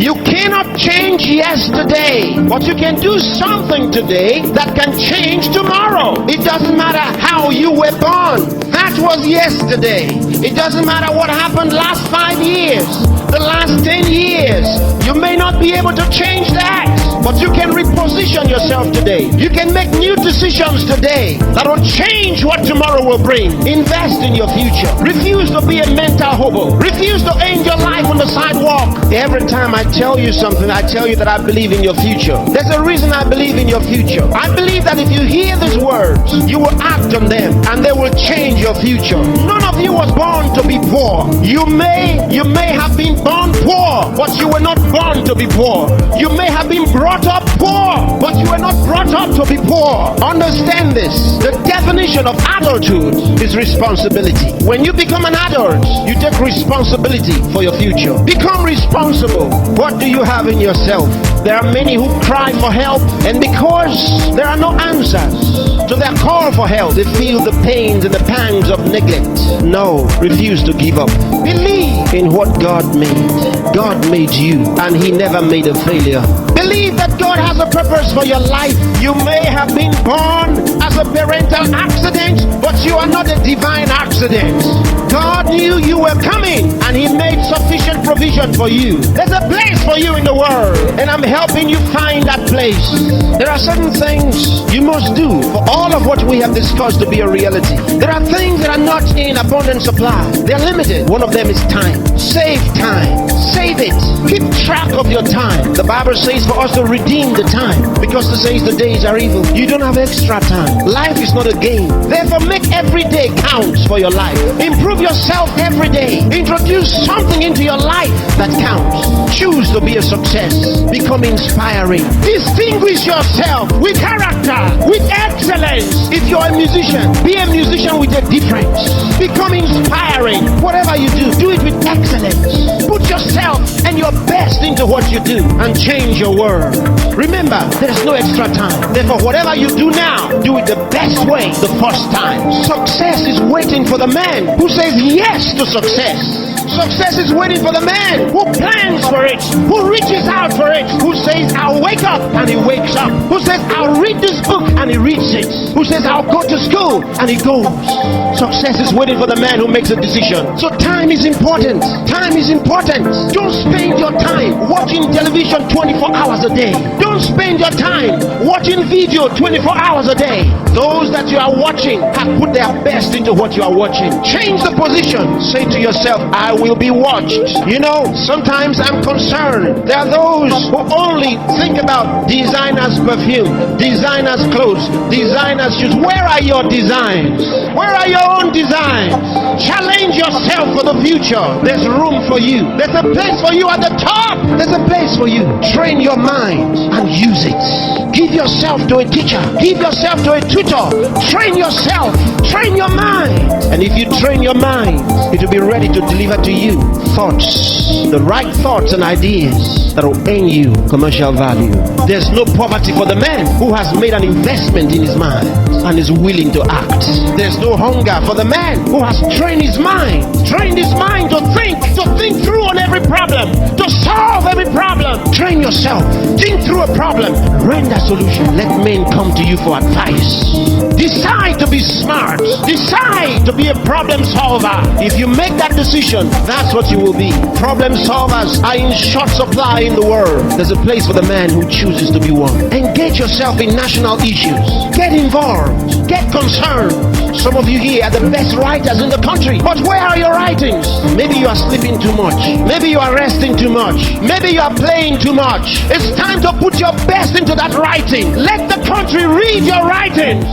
You cannot change yesterday, but you can do something today that can change tomorrow. It doesn't matter how you were born. That was yesterday. It doesn't matter what happened last 5 years, the last 10 years. You may not be able to change that, but you can reposition yourself today. You can make new decisions today that will change what tomorrow will bring. Invest in your future. Refuse to be a mental hobo. Refuse to end your life on the sidewalk. Every time I tell you something, I tell you that I believe in your future. There's a reason I believe in your future. I believe that if you hear these words, you will act on them and they will change your future. None of you was born to be poor. You may have been born poor, but you were not born to be poor. You may have been brought up poor, but you were not brought up to be poor. Understand this. The definition of adulthood is responsibility. When you become an adult, you take responsibility for your future. Become responsible. What do you have in yourself? There are many who cry for help, and because there are no answers to their call for help, they feel the pains and the pangs of neglect. No, refuse to give up. Believe in what God made. God made you, and He never made a failure. Believe that God has a purpose for your life. You may have been born as a parental accident, but you are not a divine accident. God knew you were coming, and He made sufficient provision for you. There's a place for you in the world, and I'm helping you find that place. There are certain things you must do for all of what we have discussed to be a reality. There are things that are not in abundant supply. They're limited. One of them is time. Save time. Save it. Keep track of your time. The Bible says for us to redeem the time, because it says the days are evil. You don't have extra time. Life is not a game. Therefore, make every day count for your life. Improve yourself every day. Introduce something into your life that counts. Choose to be a success. Become inspiring. Distinguish yourself with character, with excellence. If you're a musician, be a musician with a difference. Become inspiring. Whatever you do, do it with excellence. Put yourself and your best into what you do and change your world. Remember, there is no extra time. Therefore, whatever you do now, do it the best way the first time. Success is waiting for the man who says yes to success. Success is waiting for the man who plans for it, who reaches out for it, who says, I'll wake up, and he wakes up, who says, I'll read this book, and he reads it, who says, I'll go to school, and he goes. Success is waiting for the man who makes a decision. So time is important. Time is important. Don't spend your time watching television 24 hours a day. Don't spend your time watching video 24 hours a day. Those that you are watching have put their best into what you are watching. Change the position. Say to yourself, I will be watched. You know, sometimes I'm concerned. There are those who only think about designers' perfume, designers' clothes, designers' shoes. Where are your designs? Where are your own designs? Challenge yourself for the future. There's room for you. There's a place for you at the top. There's a place for you. Train your mind and use it. Give yourself to a teacher. Give yourself to a tutor. Train yourself. Train your mind. And if you train your mind, it will be ready to deliver to you thoughts, the right thoughts and ideas that will earn you commercial value. There's no poverty for the man who has made an investment in his mind and is willing to act. There's no hunger for the man who has trained his mind to think through on every problem, to solve every problem. Train yourself. Think through a problem. Render solution. Let men come to you for advice. Decide to be smart. Decide to be a problem solver. If you make that decision, that's what you will be. Problem solvers are in short supply in the world. There's a place for the man who chooses to be one. Engage yourself in national issues. Get involved. Get concerned. Some of you here are the best writers in the country, but where are your writings? Maybe you are sleeping too much. Maybe you are resting too much. Maybe you are playing too much. It's time to put your best into that writing. Let the country read your writings.